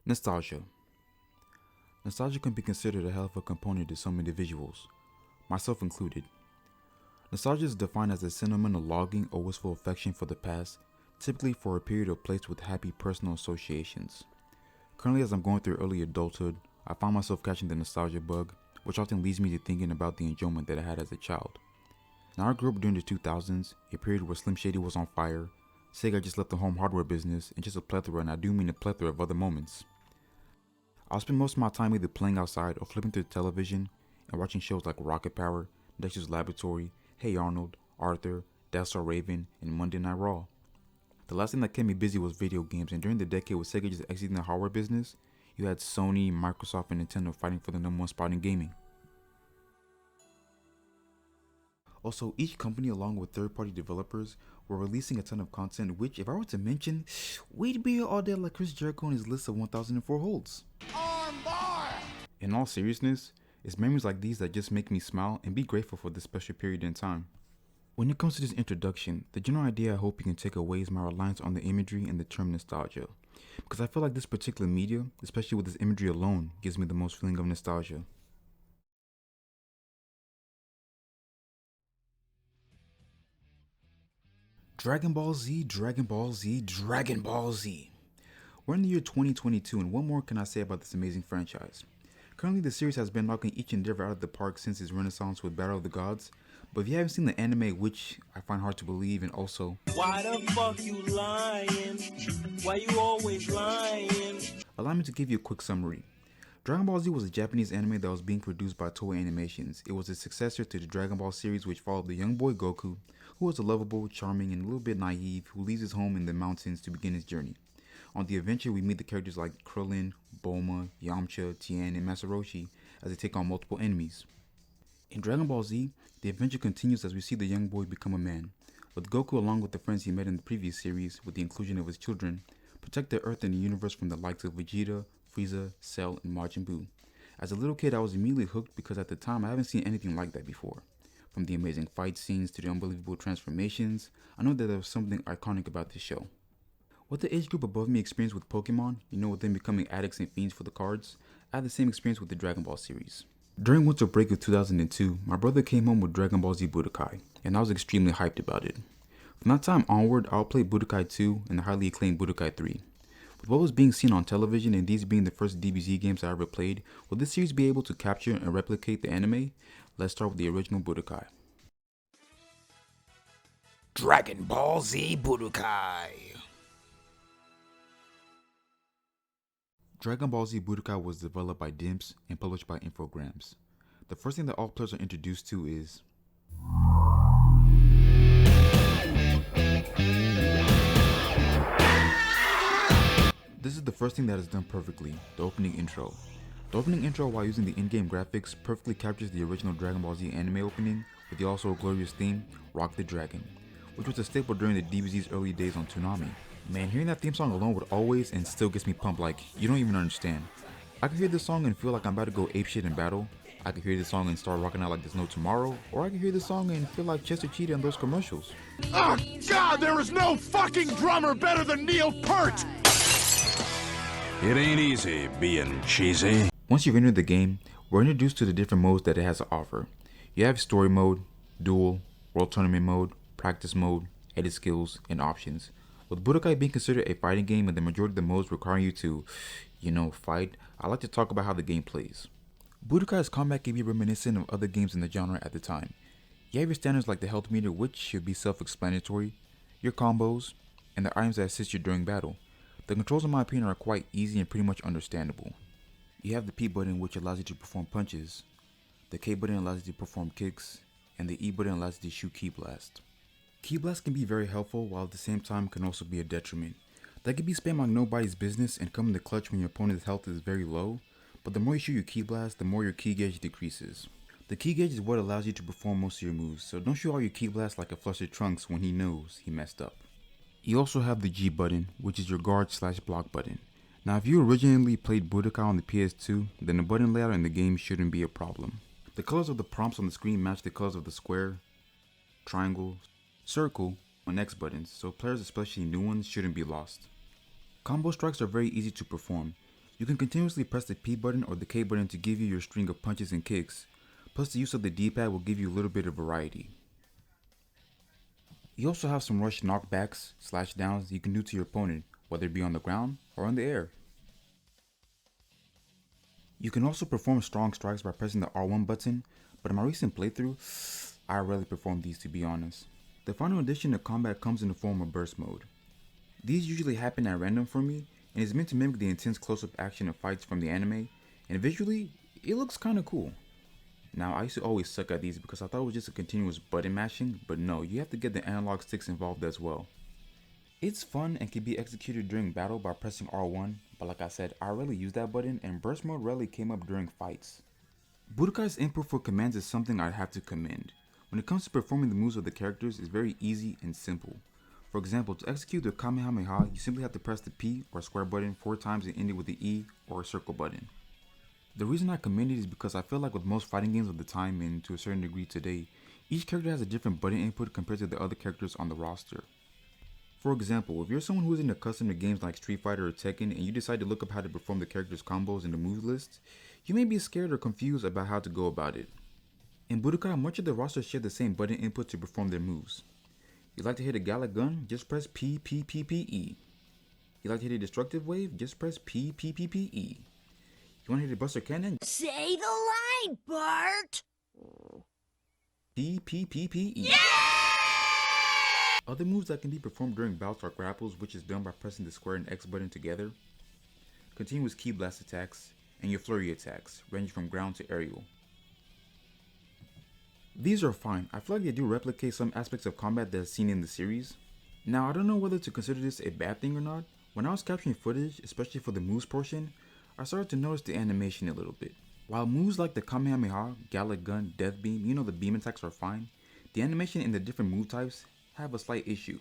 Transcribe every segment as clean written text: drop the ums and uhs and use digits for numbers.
Nostalgia. Nostalgia can be considered a hell of a component to some individuals, myself included. Nostalgia is defined as a sentimental longing or wistful affection for the past, typically for a period or place with happy personal associations. Currently, as I'm going through early adulthood, I find myself catching the nostalgia bug, which often leads me to thinking about the enjoyment that I had as a child. Now, I grew up during the 2000s, a period where Slim Shady was on fire, Sega just left the home hardware business, and just a plethora, and I do mean a plethora of other moments. I'll spend most of my time either playing outside or flipping through the television and watching shows like Rocket Power, Dexter's Laboratory, Hey Arnold, Arthur, That's So Raven, and Monday Night Raw. The last thing that kept me busy was video games, and during the decade with Sega just exiting the hardware business, you had Sony, Microsoft, and Nintendo fighting for the number one spot in gaming. Also, each company along with third-party developers were releasing a ton of content which, if I were to mention, we'd be all day like Chris Jericho on his list of 1004 holds. Armbar! In all seriousness, it's memories like these that just make me smile and be grateful for this special period in time. When it comes to this introduction, the general idea I hope you can take away is my reliance on the imagery and the term nostalgia, because I feel like this particular media, especially with this imagery alone, gives me the most feeling of nostalgia. Dragon Ball Z, Dragon Ball Z, Dragon Ball Z. We're in the year 2022, and what more can I say about this amazing franchise? Currently, the series has been knocking each endeavor out of the park since its renaissance with Battle of the Gods, but if you haven't seen the anime, which I find hard to believe, and also, why the fuck you lying? Why you always lying? allow me to give you a quick summary. Dragon Ball Z was a Japanese anime that was being produced by Toei Animations. It was a successor to the Dragon Ball series, which followed the young boy Goku, who was a lovable, charming, and a little bit naive, who leaves his home in the mountains to begin his journey. On the adventure, we meet the characters like Krillin, Bulma, Yamcha, Tien, and Masaroshi as they take on multiple enemies. In Dragon Ball Z, the adventure continues as we see the young boy become a man, with Goku along with the friends he met in the previous series, with the inclusion of his children, protect the Earth and the universe from the likes of Vegeta, Frieza, Cell, and Majin Buu. As a little kid, I was immediately hooked because at the time I haven't seen anything like that before. From the amazing fight scenes to the unbelievable transformations, I know that there was something iconic about this show. What the age group above me experienced with Pokemon, with them becoming addicts and fiends for the cards, I had the same experience with the Dragon Ball series. During winter break of 2002, my brother came home with Dragon Ball Z Budokai, and I was extremely hyped about it. From that time onward, I'll play Budokai 2 and the highly acclaimed Budokai 3. With what was being seen on television and these being the first DBZ games I ever played, will this series be able to capture and replicate the anime? Let's start with the original Budokai. Dragon Ball Z Budokai. Dragon Ball Z Budokai was developed by Dimps and published by Infogrames. The first thing that all players are introduced to is this is the first thing that is done perfectly, the opening intro. The opening intro, while using the in-game graphics, perfectly captures the original Dragon Ball Z anime opening with the also glorious theme, Rock the Dragon, which was a staple during the DBZ's early days on Toonami. Man, hearing that theme song alone would always and still gets me pumped like you don't even understand. I could hear this song and feel like I'm about to go apeshit in battle. I could hear this song and start rocking out like there's no tomorrow, or I could hear this song and feel like Chester Cheetah in those commercials. Oh God, there is no fucking drummer better than Neil Peart! It ain't easy being cheesy. Once you've entered the game, we're introduced to the different modes that it has to offer. You have story mode, duel, world tournament mode, practice mode, edit skills, and options. With Budokai being considered a fighting game and the majority of the modes requiring you to, fight, I like to talk about how the game plays. Budokai's combat can be reminiscent of other games in the genre at the time. You have your standards like the health meter, which should be self-explanatory, your combos, and the items that assist you during battle. The controls in my opinion are quite easy and pretty much understandable. You have the P button, which allows you to perform punches, the K button allows you to perform kicks, and the E button allows you to shoot Ki Blast. Ki Blast can be very helpful, while at the same time can also be a detriment. They can be spammed like nobody's business and come in the clutch when your opponent's health is very low, but the more you shoot your Ki Blast, the more your Ki gauge decreases. The Ki gauge is what allows you to perform most of your moves, so don't shoot all your Ki Blast like a flustered Trunks when he knows he messed up. You also have the G button, which is your guard/block button. Now if you originally played Budokai on the PS2, then the button layout in the game shouldn't be a problem. The colors of the prompts on the screen match the colors of the square, triangle, circle, and X buttons, so players, especially new ones, shouldn't be lost. Combo strikes are very easy to perform. You can continuously press the P button or the K button to give you your string of punches and kicks, plus the use of the D-pad will give you a little bit of variety. You also have some rush knockbacks / downs you can do to your opponent, whether it be on the ground or in the air. You can also perform strong strikes by pressing the R1 button, but in my recent playthrough, I rarely perform these to be honest. The final addition to combat comes in the form of burst mode. These usually happen at random for me, and is meant to mimic the intense close-up action of fights from the anime, and visually, it looks kinda cool. Now, I used to always suck at these because I thought it was just a continuous button mashing, but no, you have to get the analog sticks involved as well. It's fun and can be executed during battle by pressing R1, but like I said, I rarely use that button and burst mode rarely came up during fights. Budokai's input for commands is something I'd have to commend. When it comes to performing the moves of the characters, it's very easy and simple. For example, to execute the Kamehameha, you simply have to press the P or square button 4 times and end it with the E or a circle button. The reason I commend it is because I feel like with most fighting games of the time and to a certain degree today, each character has a different button input compared to the other characters on the roster. For example, if you're someone who isn't accustomed to games like Street Fighter or Tekken and you decide to look up how to perform the characters' combos in the moves list, you may be scared or confused about how to go about it. In Budokai, much of the roster share the same button input to perform their moves. You like to hit a Gallic gun? Just press P P P P E. You like to hit a destructive wave? Just press P P P P E. You want to hit a buster cannon? Say the line, Bart! P P P P E. Yeah! Other moves that can be performed during bouts are grapples, which is done by pressing the square and X button together, continuous ki blast attacks, and your flurry attacks, ranging from ground to aerial. These are fine. I feel like they do replicate some aspects of combat that's seen in the series. Now, I don't know whether to consider this a bad thing or not. When I was capturing footage, especially for the moves portion, I started to notice the animation a little bit. While moves like the Kamehameha, Gallic Gun, Death Beam, the beam attacks are fine, the animation in the different move types have a slight issue.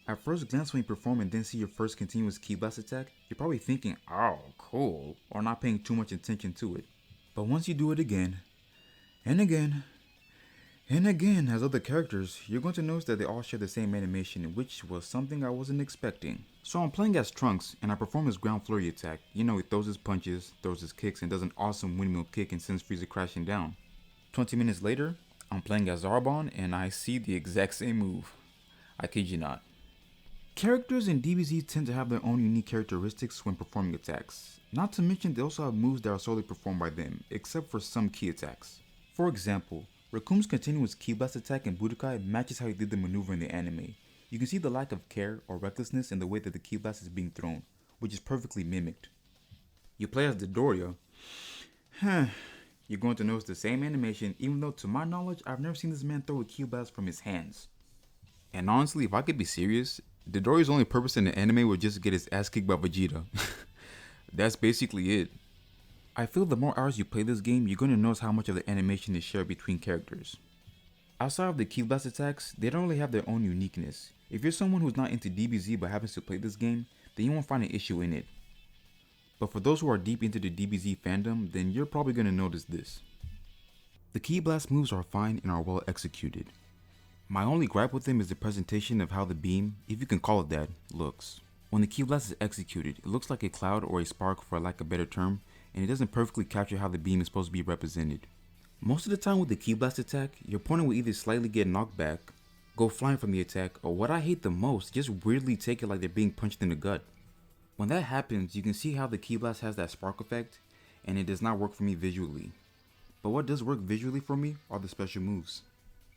At first glance when you perform and then see your first continuous ki blast attack, you're probably thinking, oh, cool, or not paying too much attention to it. But once you do it again, and again, and again as other characters, you're going to notice that they all share the same animation, which was something I wasn't expecting. So I'm playing as Trunks, and I perform his ground flurry attack. He throws his punches, throws his kicks, and does an awesome windmill kick and sends Frieza crashing down. 20 minutes later, I'm playing as Zarbon, and I see the exact same move. I kid you not. Characters in DBZ tend to have their own unique characteristics when performing attacks. Not to mention they also have moves that are solely performed by them, except for some ki attacks. For example, Rakum's continuous ki blast attack in Budokai matches how he did the maneuver in the anime. You can see the lack of care or recklessness in the way that the ki blast is being thrown, which is perfectly mimicked. You play as Dodoria, you're going to notice the same animation, even though to my knowledge, I've never seen this man throw a ki blast from his hands. And honestly, if I could be serious, Dodoria's only purpose in the anime was just to get his ass kicked by Vegeta. That's basically it. I feel the more hours you play this game, you're going to notice how much of the animation is shared between characters. Outside of the ki blast attacks, they don't really have their own uniqueness. If you're someone who's not into DBZ but happens to play this game, then you won't find an issue in it. But for those who are deep into the DBZ fandom, then you're probably going to notice this. The ki blast moves are fine and are well executed. My only gripe with them is the presentation of how the beam, if you can call it that, looks. When the ki blast is executed, it looks like a cloud or a spark for lack of a better term, and it doesn't perfectly capture how the beam is supposed to be represented. Most of the time with the ki blast attack, your opponent will either slightly get knocked back, go flying from the attack, or what I hate the most, just weirdly take it like they're being punched in the gut. When that happens, you can see how the ki blast has that spark effect, and it does not work for me visually. But what does work visually for me are the special moves.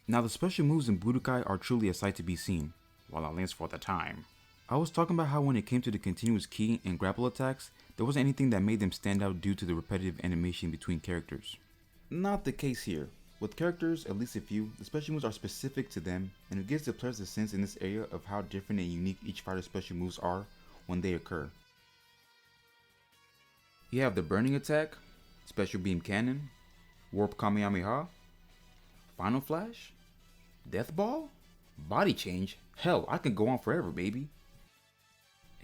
Now the special moves in Budokai are truly a sight to be seen, while at least for the time. I was talking about how when it came to the continuous ki and grapple attacks, there wasn't anything that made them stand out due to the repetitive animation between characters. Not the case here. With characters, at least a few, the special moves are specific to them, and it gives the players a sense in this area of how different and unique each fighter's special moves are when they occur. You have the burning attack, special beam cannon, warp Kamehameha, final flash, death ball, body change, hell, I can go on forever, baby.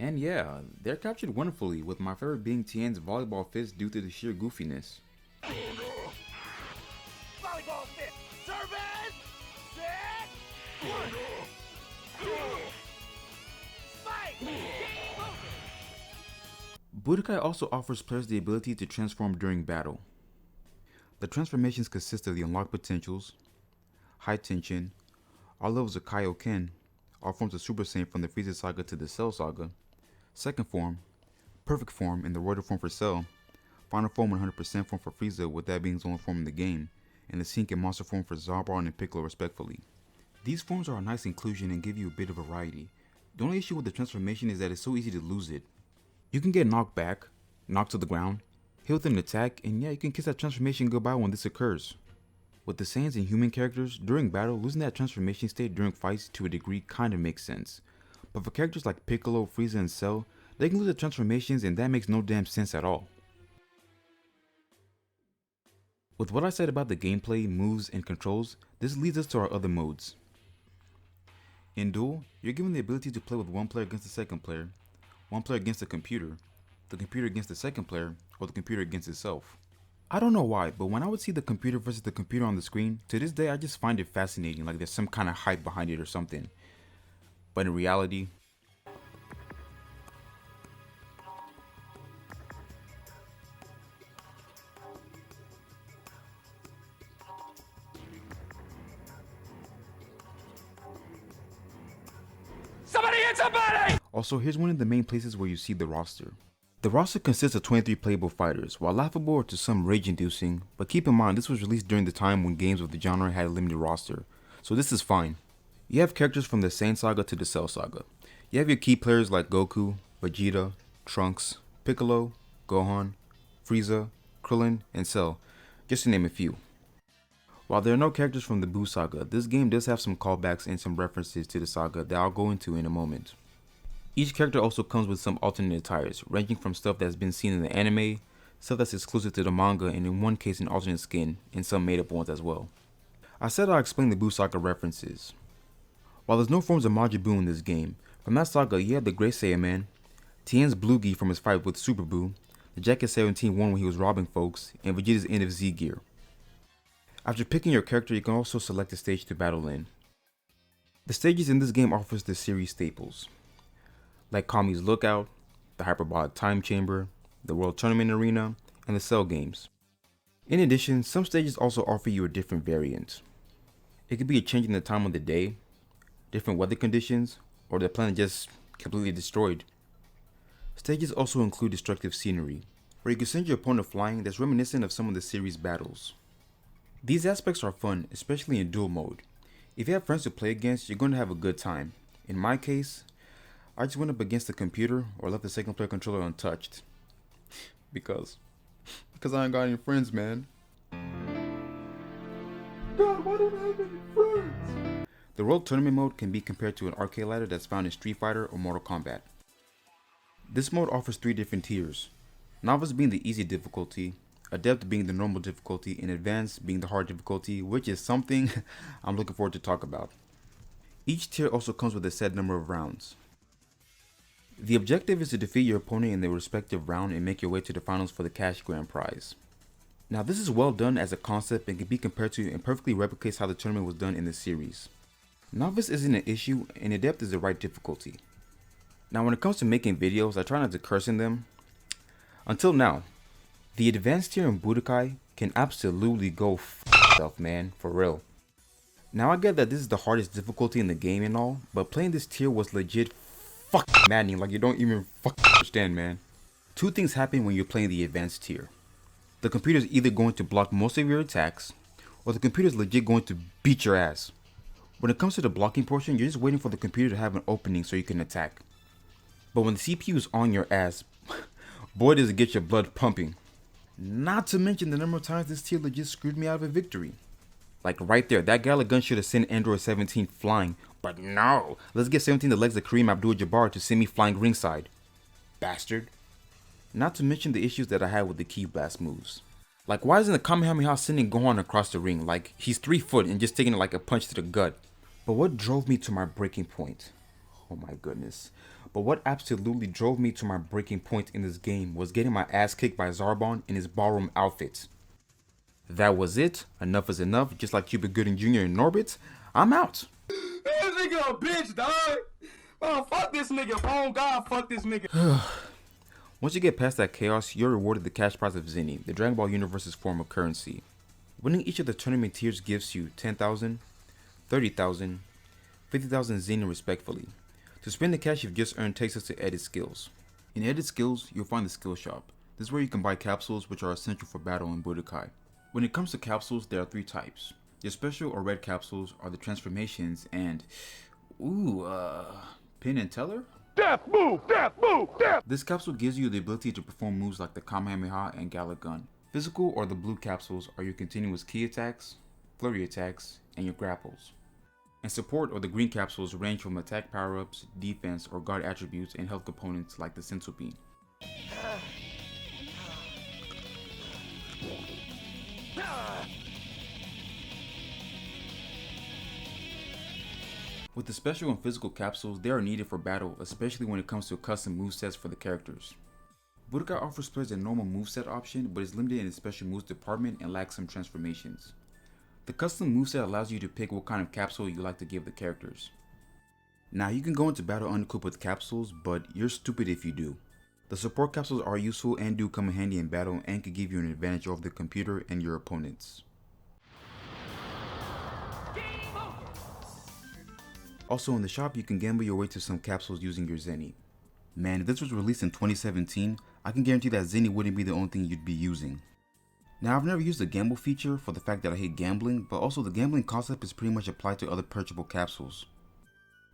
And yeah, they're captured wonderfully, with my favorite being Tien's volleyball fist due to the sheer goofiness. Volleyball fit! Service! Set! One! Two! Spike! Game over! Budokai also offers players the ability to transform during battle. The transformations consist of the unlocked potentials, high tension, all levels of Kaioken, all forms of Super Saiyan from the Frieza Saga to the Cell Saga, second form, perfect form in the roidal form for Cell, final form 100% form for Frieza with that being his only form in the game, and the Sync and Monster form for Zarbon and Piccolo respectfully. These forms are a nice inclusion and give you a bit of variety. The only issue with the transformation is that it's so easy to lose it. You can get knocked back, knocked to the ground, hit with an attack, and yeah, you can kiss that transformation goodbye when this occurs. With the Saiyans and human characters, during battle, losing that transformation state during fights to a degree kinda makes sense. But for characters like Piccolo, Frieza, and Cell, they can lose their transformations and that makes no damn sense at all. With what I said about the gameplay, moves, and controls, this leads us to our other modes. In Duel, you're given the ability to play with one player against the second player, one player against the computer against the second player, or the computer against itself. I don't know why, but when I would see the computer versus the computer on the screen, to this day I just find it fascinating, like there's some kind of hype behind it or something. But in reality, Somebody hit somebody! also here's one of the main places where you see the roster. The roster consists of 23 playable fighters, while laughable or to some rage-inducing, but keep in mind this was released during the time when games of the genre had a limited roster, so this is fine. You have characters from the Saiyan Saga to the Cell Saga. You have your key players like Goku, Vegeta, Trunks, Piccolo, Gohan, Frieza, Krillin, and Cell, just to name a few. While there are no characters from the Buu Saga, this game does have some callbacks and some references to the saga that I'll go into in a moment. Each character also comes with some alternate attires, ranging from stuff that's been seen in the anime, stuff that's exclusive to the manga, and in one case an alternate skin, and some made up ones as well. I said I'll explain the Buu Saga references. While there's no forms of Majin Buu in this game, from that saga you have the Great Saiyaman, Tien's Blue Gi from his fight with Super Buu, the Jacket 17 one when he was robbing folks, and Vegeta's end of Z gear. After picking your character, you can also select a stage to battle in. The stages in this game offers the series staples, like Kami's Lookout, the Hyperbolic Time Chamber, the World Tournament Arena, and the Cell games. In addition, some stages also offer you a different variant. It could be a change in the time of the day, different weather conditions, or the planet just completely destroyed. Stages also include destructive scenery, where you can send your opponent flying that's reminiscent of some of the series battles. These aspects are fun, especially in duel mode. If you have friends to play against, you're going to have a good time. In my case, I just went up against the computer or left the second player controller untouched. Because I ain't got any friends, man. God, why don't I have any friends? The World Tournament mode can be compared to an arcade ladder that's found in Street Fighter or Mortal Kombat. This mode offers 3 different tiers, Novice being the easy difficulty, Adept being the normal difficulty, and Advanced being the hard difficulty, which is something I'm looking forward to talk about. Each tier also comes with a set number of rounds. The objective is to defeat your opponent in their respective round and make your way to the finals for the cash grand prize. Now this is well done as a concept and can be compared to and perfectly replicates how the tournament was done in the series. Novice isn't an issue and Adept is the right difficulty. Now when it comes to making videos, I try not to curse in them. Until now, the advanced tier in Budokai can absolutely go f itself, man, for real. Now I get that this is the hardest difficulty in the game and all, but playing this tier was legit maddening, like you don't even understand, man. 2 things happen when you're playing the advanced tier. The computer is either going to block most of your attacks, or the computer is legit going to beat your ass. When it comes to the blocking portion, you're just waiting for the computer to have an opening so you can attack. But when the CPU is on your ass, boy does it get your blood pumping. Not to mention the number of times this tier legit screwed me out of a victory. Like right there, that Gala gun should have sent Android 17 flying, but no, let's get 17 the legs of Kareem Abdul-Jabbar to send me flying ringside. Bastard. Not to mention the issues that I had with the Ki Blast moves. Like why isn't the Kamehameha sending Gohan across the ring, like he's 3 foot and just taking it like a punch to the gut. But what drove me to my breaking point? Oh my goodness. But what absolutely drove me to my breaking point in this game was getting my ass kicked by Zarbon in his ballroom outfit. That was it. Enough is enough. Just like Cuba Gooding Jr. and Norbit, I'm out. This nigga a bitch, dog. Oh, fuck this nigga. Oh, God, fuck this nigga. Once you get past that chaos, you're rewarded the cash prize of Zenny, the Dragon Ball Universe's form of currency. Winning each of the tournament tiers gives you 10,000, 30,000, 50,000 Zenny respectively. To spend the cash you've just earned takes us to Edit Skills. In Edit Skills, you'll find the Skill Shop. This is where you can buy capsules which are essential for battle in Budokai. When it comes to capsules, there are 3 types. Your special or red capsules are the transformations and... Pin and Teller? Death move, death move, death! This capsule gives you the ability to perform moves like the Kamehameha and Gala Gun. Physical or the blue capsules are your continuous key attacks, flurry attacks, and your grapples. And support or the green capsules range from attack power-ups, defense, or guard attributes and health components like the Sensu Bean. With the special and physical capsules, they are needed for battle, especially when it comes to custom movesets for the characters. Budokai offers players a normal moveset option, but is limited in the special moves department and lacks some transformations. The custom moveset allows you to pick what kind of capsule you like to give the characters. Now you can go into battle unequipped with capsules, but you're stupid if you do. The support capsules are useful and do come in handy in battle and can give you an advantage over the computer and your opponents. Also in the shop, you can gamble your way to some capsules using your Zenny. Man, if this was released in 2017, I can guarantee that Zenny wouldn't be the only thing you'd be using. Now, I've never used the gamble feature for the fact that I hate gambling, but also the gambling concept is pretty much applied to other purchasable capsules.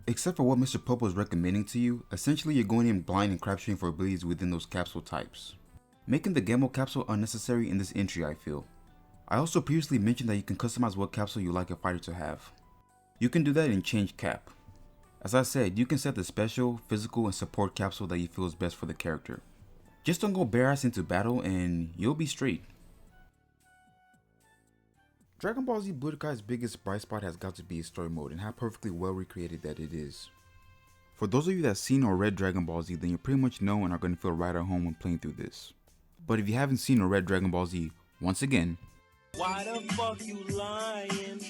Except for what Mr. Popo is recommending to you, essentially you're going in blind and crap shooting for abilities within those capsule types, making the gamble capsule unnecessary in this entry, I feel. I also previously mentioned that you can customize what capsule you like a fighter to have. You can do that in Change Cap. As I said, you can set the special, physical, and support capsule that you feel is best for the character. Just don't go bare ass into battle and you'll be straight. Dragon Ball Z Budokai's biggest bright spot has got to be its story mode and how perfectly well recreated that it is. For those of you that have seen or read Dragon Ball Z, then you pretty much know and are going to feel right at home when playing through this. But if you haven't seen or read Dragon Ball Z, once again, Why the fuck you lying?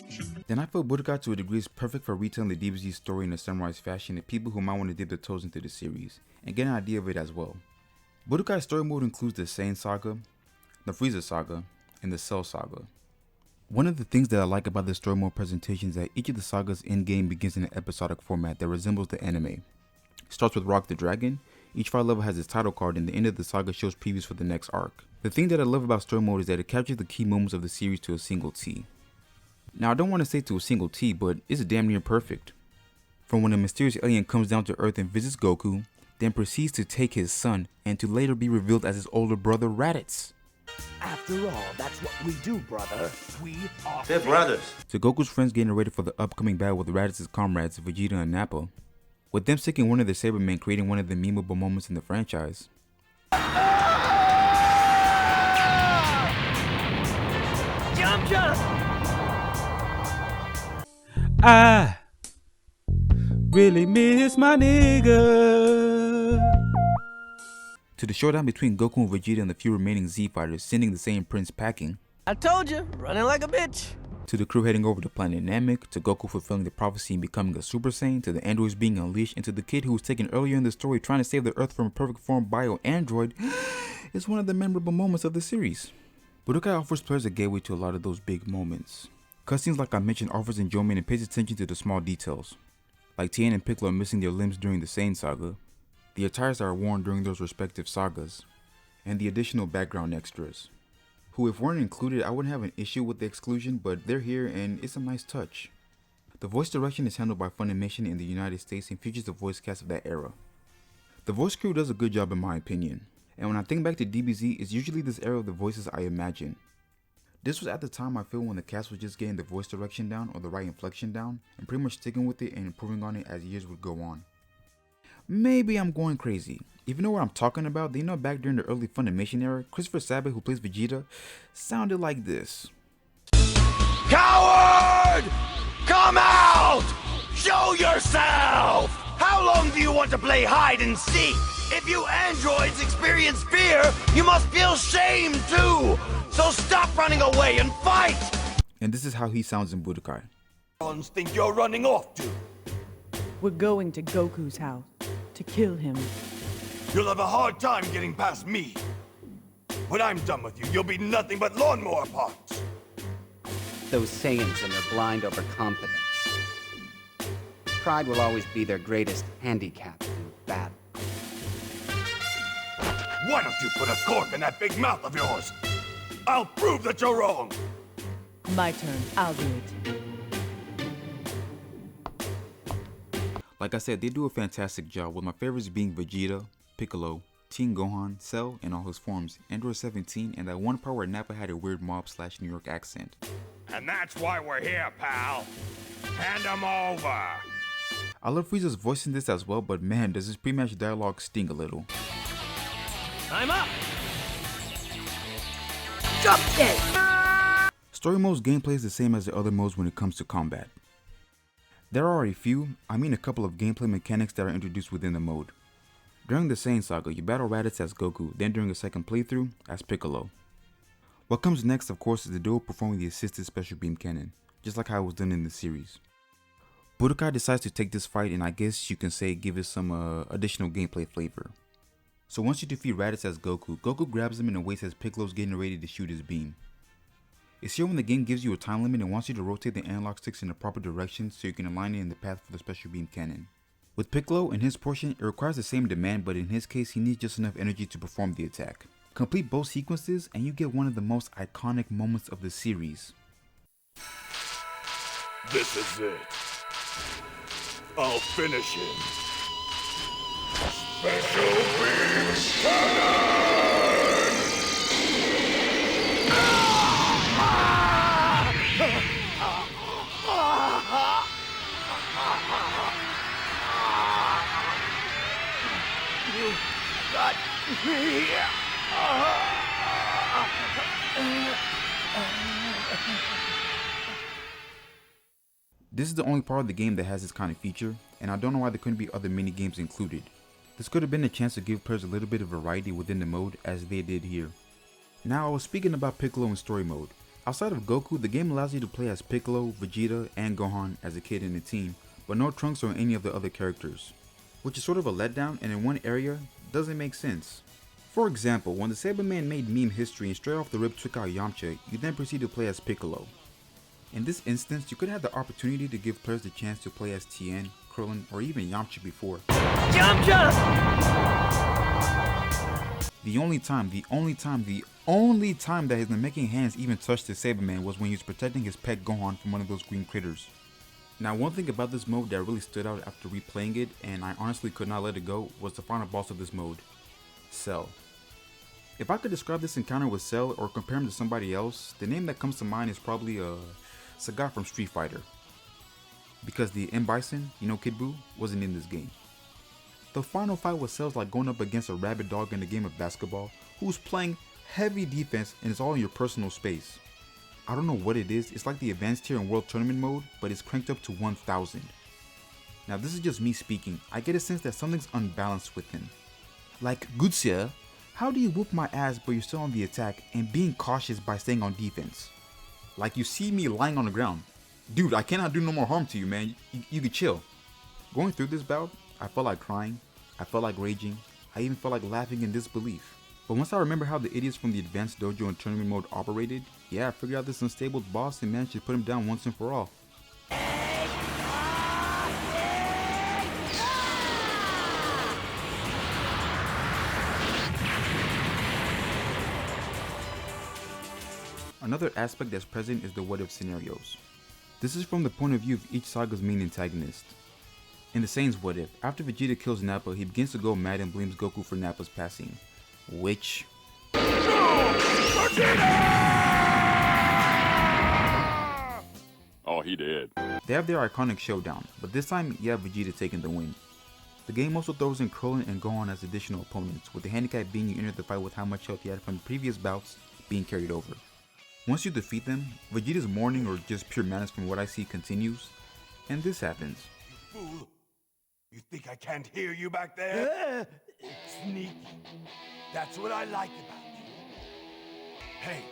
then I feel Budokai to a degree is perfect for retelling the DBZ story in a summarized fashion to people who might want to dip their toes into the series and get an idea of it as well. Budokai's story mode includes the Saiyan Saga, the Frieza Saga, and the Cell Saga. One of the things that I like about the story mode presentation is that each of the sagas in-game begins in an episodic format that resembles the anime. It starts with Rock the Dragon, each fight level has its title card and the end of the saga shows previews for the next arc. The thing that I love about story mode is that it captures the key moments of the series to a single T. Now I don't want to say to a single T, but it's damn near perfect. From when a mysterious alien comes down to Earth and visits Goku, then proceeds to take his son and to later be revealed as his older brother Raditz. After all, that's what we do, brother. We are They're brothers. To Goku's friends getting ready for the upcoming battle with Raditz's comrades Vegeta and Nappa, with them sticking one of their Sabermen creating one of the memeable moments in the franchise. Jump, jump! I really miss my nigga. To the showdown between Goku and Vegeta and the few remaining Z fighters sending the Saiyan Prince packing. I told you, running like a bitch. To the crew heading over to planet Namek, to Goku fulfilling the prophecy and becoming a Super Saiyan, to the androids being unleashed, and to the kid who was taken earlier in the story trying to save the Earth from a perfect form bio-android, is one of the memorable moments of the series. Budokai offers players a gateway to a lot of those big moments. Cutscenes like I mentioned offers enjoyment and pays attention to the small details, like Tien and Piccolo missing their limbs during the Saiyan saga, the attires that are worn during those respective sagas, and the additional background extras, who if weren't included I wouldn't have an issue with the exclusion, but they're here and it's a nice touch. The voice direction is handled by Funimation in the United States and features the voice cast of that era. The voice crew does a good job in my opinion, and when I think back to DBZ, it's usually this era of the voices I imagine. This was at the time I feel when the cast was just getting the voice direction down or the right inflection down, and pretty much sticking with it and improving on it as years would go on. Maybe I'm going crazy. If you know what I'm talking about, then you know back during the early Funimation era, Christopher Sabat, who plays Vegeta, sounded like this. Coward! Come out! Show yourself! How long do you want to play hide and seek? If you androids experience fear, you must feel shame too! So stop running away and fight! And this is how he sounds in Budokai. Think you're running off to? We're going to Goku's house to kill him. You'll have a hard time getting past me. When I'm done with you, you'll be nothing but lawnmower parts. Those Saiyans and their blind overconfidence. Pride will always be their greatest handicap in battle. Why don't you put a cork in that big mouth of yours? I'll prove that you're wrong. My turn. I'll do it. Like I said, they do a fantastic job, with my favorites being Vegeta, Piccolo, Teen Gohan, Cell in all his forms, Android 17, and that one part where Nappa had a weird mob/New York accent. And that's why we're here, pal. Hand 'em over. I love Frieza's voice in this as well, but man, does his pre-match dialogue sting a little. I'm up. Jump it! Story mode's gameplay is the same as the other modes when it comes to combat. There are a couple of gameplay mechanics that are introduced within the mode. During the Saiyan Saga, you battle Raditz as Goku, then during a second playthrough, as Piccolo. What comes next, of course, is the duo performing the assisted special beam cannon, just like how it was done in the series. Budokai decides to take this fight and I guess you can say give it some additional gameplay flavor. So once you defeat Raditz as Goku, Goku grabs him and awaits as Piccolo's getting ready to shoot his beam. It's here when the game gives you a time limit and wants you to rotate the analog sticks in the proper direction so you can align it in the path for the special beam cannon. With Piccolo, in his portion, it requires the same demand, but in his case he needs just enough energy to perform the attack. Complete both sequences and you get one of the most iconic moments of the series. This is it. I'll finish him. Special beam cannon! You got me. This is the only part of the game that has this kind of feature, and I don't know why there couldn't be other mini games included. This could have been a chance to give players a little bit of variety within the mode as they did here. Now I was speaking about Piccolo in story mode. Outside of Goku, the game allows you to play as Piccolo, Vegeta, and Gohan as a kid in the team, but no Trunks or any of the other characters. Which is sort of a letdown and in one area doesn't make sense. For example, when the Saberman made meme history and straight off the rip took out Yamcha, you then proceed to play as Piccolo. In this instance, you could have the opportunity to give players the chance to play as Tien, Krillin, or even Yamcha before. Yamcha! The only time that his Namekian hands even touched the Saberman was when he was protecting his pet Gohan from one of those green critters. Now one thing about this mode that really stood out after replaying it, and I honestly could not let it go, was the final boss of this mode, Cell. If I could describe this encounter with Cell or compare him to somebody else, the name that comes to mind is probably Sagat from Street Fighter. Because the M. Bison, you know Kid Buu, wasn't in this game. The final fight with Cell's like going up against a rabid dog in a game of basketball who's playing heavy defense and it's all in your personal space. I don't know what it is, it's like the advanced tier in World Tournament mode, but it's cranked up to 1000. Now this is just me speaking, I get a sense that something's unbalanced with him. Like, good sir, how do you whoop my ass but you're still on the attack and being cautious by staying on defense? Like, you see me lying on the ground. Dude, I cannot do no more harm to you, man. You can chill. Going through this bout, I felt like crying, I felt like raging, I even felt like laughing in disbelief. But once I remember how the idiots from the advanced dojo and tournament mode operated, yeah, I figured out this unstable boss and managed to put him down once and for all. Another aspect that's present is the what-if scenarios. This is from the point of view of each saga's main antagonist. In the Saiyan's what if, after Vegeta kills Nappa, he begins to go mad and blames Goku for Nappa's passing. Which... Oh, he did. They have their iconic showdown, but this time you have Vegeta taking the win. The game also throws in Krillin and Gohan as additional opponents, with the handicap being you enter the fight with how much health you had from the previous bouts being carried over. Once you defeat them, Vegeta's mourning or just pure madness from what I see continues, and this happens. You fool! You think I can't hear you back there? Sneaky. That's what I like about you. Hey,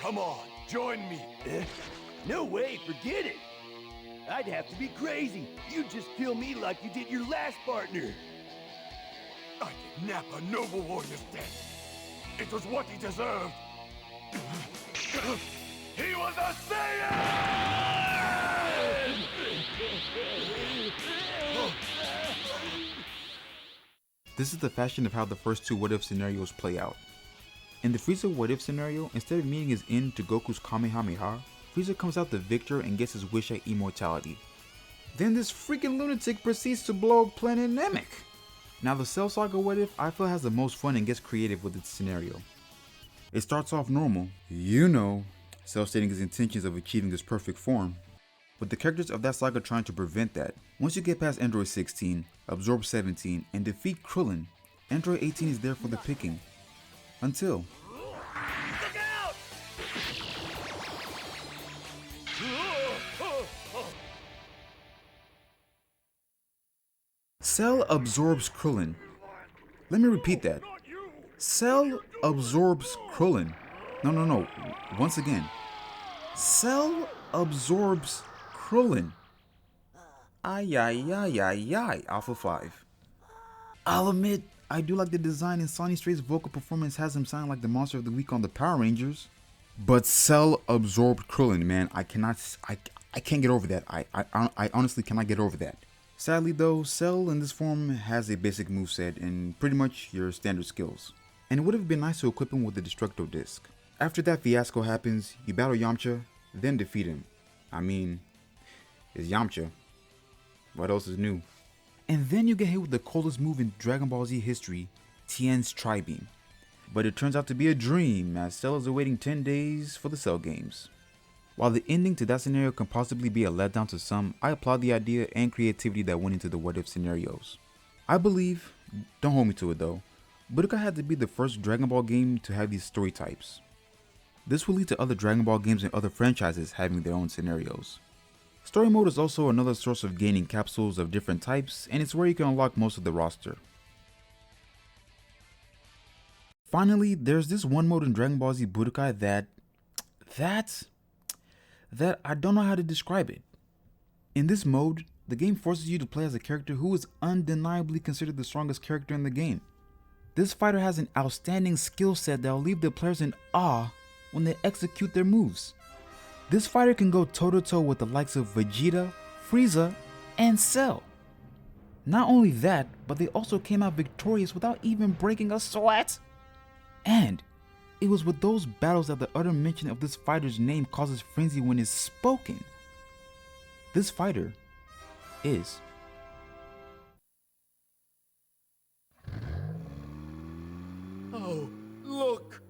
come on, join me. No way, forget it. I'd have to be crazy. You'd just kill me like you did your last partner. I kidnap a noble warrior's death. It was what he deserved. He was a Saiyan! This is the fashion of how the first two what-if scenarios play out. In the Frieza what-if scenario, instead of meeting his end to Goku's Kamehameha, Frieza comes out the victor and gets his wish at immortality. Then this freaking lunatic proceeds to blow up planet Namek. Now the Cell Saga what-if I feel has the most fun and gets creative with its scenario. It starts off normal, Cell stating his intentions of achieving his perfect form, with the characters of that saga trying to prevent that. Once you get past Android 16, absorb 17, and defeat Krillin, Android 18 is there for the picking. Until... Look out! Cell absorbs Krillin. Let me repeat that. Cell absorbs Krillin. No. Once again. Cell absorbs Krillin. Ay, Alpha 5. I'll admit, I do like the design and Sonny Stray's vocal performance has him sound like the monster of the week on the Power Rangers. But Cell absorbed Krillin, man. I can't get over that. I honestly cannot get over that. Sadly though, Cell in this form has a basic moveset and pretty much your standard skills. And it would have been nice to equip him with the Destructo Disc. After that fiasco happens, you battle Yamcha, then defeat him. I mean, it's Yamcha. What else is new? And then you get hit with the coldest move in Dragon Ball Z history, Tien's Tri-Beam. But it turns out to be a dream, as Cell is awaiting 10 days for the Cell games. While the ending to that scenario can possibly be a letdown to some, I applaud the idea and creativity that went into the what-if scenarios. I believe, don't hold me to it though, Budokai had to be the first Dragon Ball game to have these story types. This will lead to other Dragon Ball games and other franchises having their own scenarios. Story mode is also another source of gaining capsules of different types, and it's where you can unlock most of the roster. Finally, there's this one mode in Dragon Ball Z Budokai that I don't know how to describe it. In this mode, the game forces you to play as a character who is undeniably considered the strongest character in the game. This fighter has an outstanding skill set that will leave the players in awe when they execute their moves. This fighter can go toe-to-toe with the likes of Vegeta, Frieza, and Cell. Not only that, but they also came out victorious without even breaking a sweat. And it was with those battles that the utter mention of this fighter's name causes frenzy when it's spoken. This fighter is... Oh, look!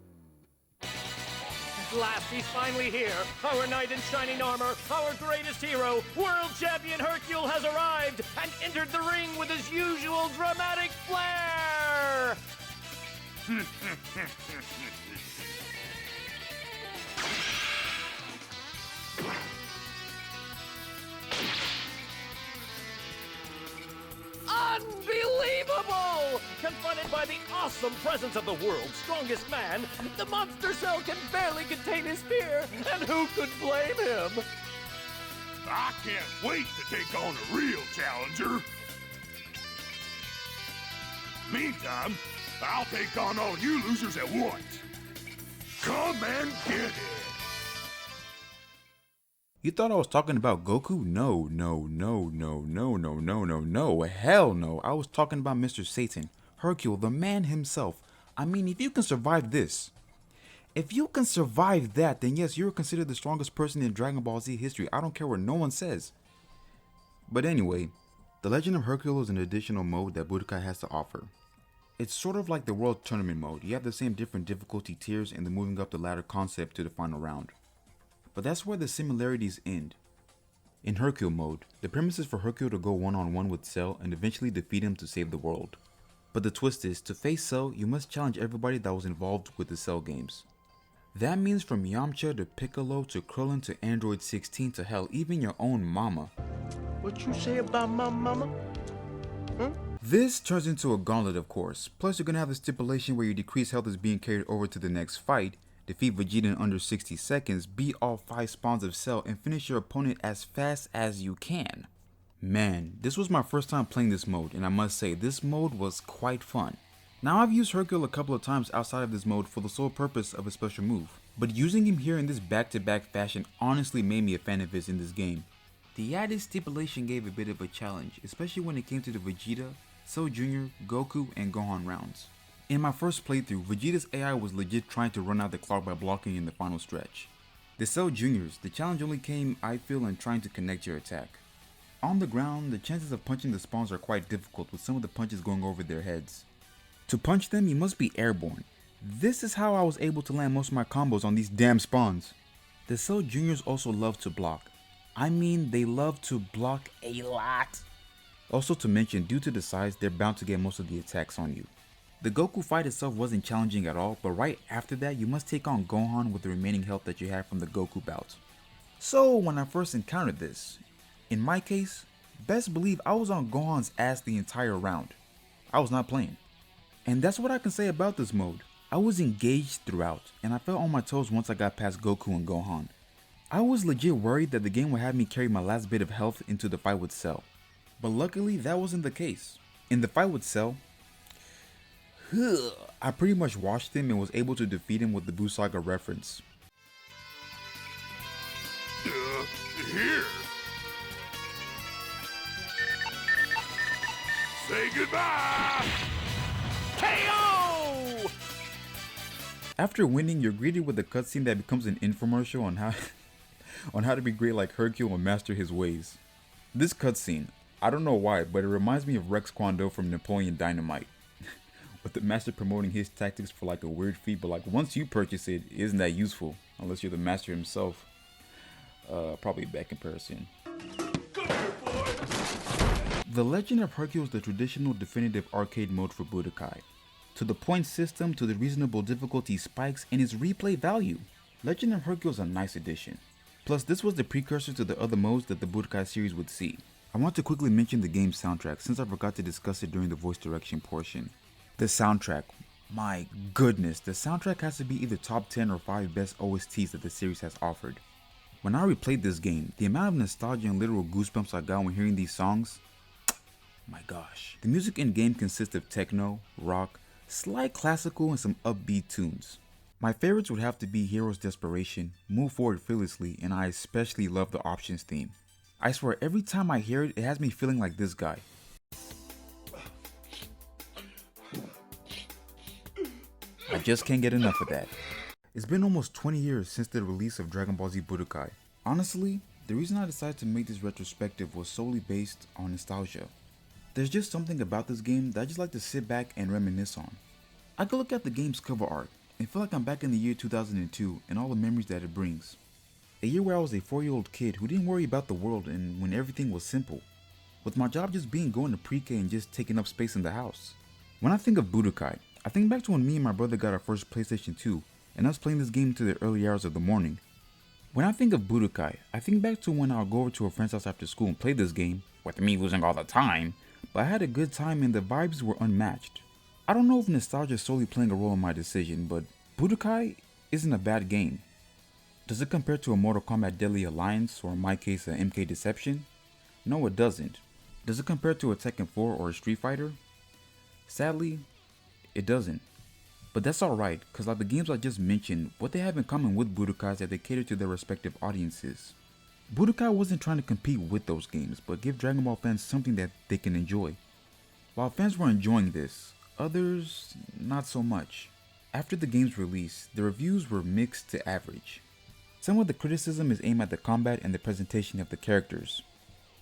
At last he's finally here! Our knight in shining armor, our greatest hero, world champion Hercule has arrived and entered the ring with his usual dramatic flair! Unbelievable! Confronted by the awesome presence of the world's strongest man, the monster cell can barely contain his fear, and who could blame him? I can't wait to take on a real challenger. Meantime, I'll take on all you losers at once. Come and get it. You thought I was talking about Goku? No. Hell no. I was talking about Mr. Satan, Hercule, the man himself. I mean, if you can survive this, if you can survive that, then yes, you're considered the strongest person in Dragon Ball Z history. I don't care what no one says. But anyway, the Legend of Hercule is an additional mode that Budokai has to offer. It's sort of like the World Tournament mode. You have the same different difficulty tiers and the moving up the ladder concept to the final round. But that's where the similarities end. In Hercule mode, the premise is for Hercule to go one-on-one with Cell and eventually defeat him to save the world. But the twist is, to face Cell, you must challenge everybody that was involved with the Cell games. That means from Yamcha to Piccolo to Krillin to Android 16 to hell, even your own mama. What you say about my mama? Huh? This turns into a gauntlet, of course. Plus you're gonna have the stipulation where your decreased health is being carried over to the next fight, defeat Vegeta in under 60 seconds, beat all 5 spawns of Cell, and finish your opponent as fast as you can. Man, this was my first time playing this mode, and I must say, this mode was quite fun. Now I've used Hercule a couple of times outside of this mode for the sole purpose of a special move, but using him here in this back-to-back fashion honestly made me a fan of his in this game. The added stipulation gave a bit of a challenge, especially when it came to the Vegeta, Cell Jr., Goku, and Gohan rounds. In my first playthrough, Vegeta's AI was legit trying to run out the clock by blocking in the final stretch. The Cell Jr.'s, the challenge only came, I feel, in trying to connect your attack. On the ground, the chances of punching the spawns are quite difficult, with some of the punches going over their heads. To punch them, you must be airborne. This is how I was able to land most of my combos on these damn spawns. The Cell Juniors also love to block. I mean, they love to block a lot. Also to mention, due to the size, they're bound to get most of the attacks on you. The Goku fight itself wasn't challenging at all, but right after that, you must take on Gohan with the remaining health that you have from the Goku bout. So when I first encountered this, in my case, best believe I was on Gohan's ass the entire round. I was not playing. And that's what I can say about this mode. I was engaged throughout, and I felt on my toes once I got past Goku and Gohan. I was legit worried that the game would have me carry my last bit of health into the fight with Cell. But luckily that wasn't the case. In the fight with Cell, I pretty much watched him and was able to defeat him with the Buu Saga reference. Here. Say goodbye. KO! After winning, you're greeted with a cutscene that becomes an infomercial on how to be great like Hercule and master his ways. This cutscene, I don't know why, but it reminds me of Rex Kwon Do from Napoleon Dynamite. With the master promoting his tactics for like a weird fee, but like once you purchase it, isn't that useful unless you're the master himself. Probably a bad comparison. The Legend of Hercule is the traditional definitive arcade mode for Budokai. To the point system, to the reasonable difficulty spikes, and its replay value. Legend of Hercule is a nice addition. Plus, this was the precursor to the other modes that the Budokai series would see. I want to quickly mention the game's soundtrack since I forgot to discuss it during the voice direction portion. The soundtrack, my goodness, the soundtrack has to be either top 10 or 5 best OSTs that the series has offered. When I replayed this game, the amount of nostalgia and literal goosebumps I got when hearing these songs, my gosh. The music in game consists of techno, rock, slight classical, and some upbeat tunes. My favorites would have to be Hero's Desperation, Move Forward Fearlessly, and I especially love the Options theme. I swear every time I hear it, it has me feeling like this guy. I just can't get enough of that. It's been almost 20 years since the release of Dragon Ball Z Budokai. Honestly, the reason I decided to make this retrospective was solely based on nostalgia. There's just something about this game that I just like to sit back and reminisce on. I could look at the game's cover art and feel like I'm back in the year 2002 and all the memories that it brings. A year where I was a 4-year-old kid who didn't worry about the world and when everything was simple. With my job just being going to pre-K and just taking up space in the house. When I think of Budokai, I think back to when me and my brother got our first PlayStation 2 and us playing this game into the early hours of the morning. When I think of Budokai, I think back to when I'll go over to a friend's house after school and play this game, with me losing all the time, but I had a good time and the vibes were unmatched. I don't know if nostalgia is solely playing a role in my decision, but Budokai isn't a bad game. Does it compare to a Mortal Kombat Deadly Alliance, or in my case a MK Deception? No, it doesn't. Does it compare to a Tekken 4 or a Street Fighter? Sadly, it doesn't. But that's alright, cause like the games I just mentioned, what they have in common with Budokai is that they cater to their respective audiences. Budokai wasn't trying to compete with those games, but give Dragon Ball fans something that they can enjoy. While fans were enjoying this, others not so much. After the game's release, the reviews were mixed to average. Some of the criticism is aimed at the combat and the presentation of the characters.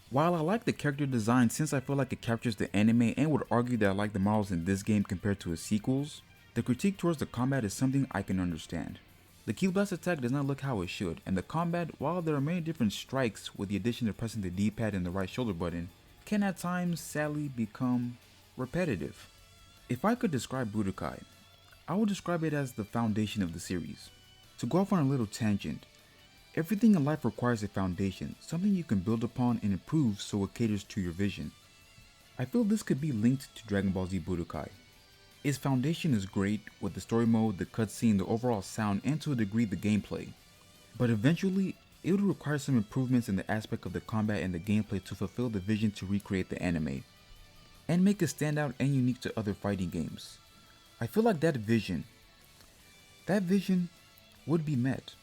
While I like the character design since I feel like it captures the anime and would argue that I like the models in this game compared to its sequels, the critique towards the combat is something I can understand. The Key Blast attack does not look how it should, and the combat, while there are many different strikes with the addition of pressing the D-pad and the right shoulder button, can at times sadly become repetitive. If I could describe Budokai, I would describe it as the foundation of the series. To go off on a little tangent, everything in life requires a foundation, something you can build upon and improve so it caters to your vision. I feel this could be linked to Dragon Ball Z Budokai. Its foundation is great with the story mode, the cutscene, the overall sound, and to a degree the gameplay. But eventually, it would require some improvements in the aspect of the combat and the gameplay to fulfill the vision to recreate the anime, and make it stand out and unique to other fighting games. I feel like that vision would be met.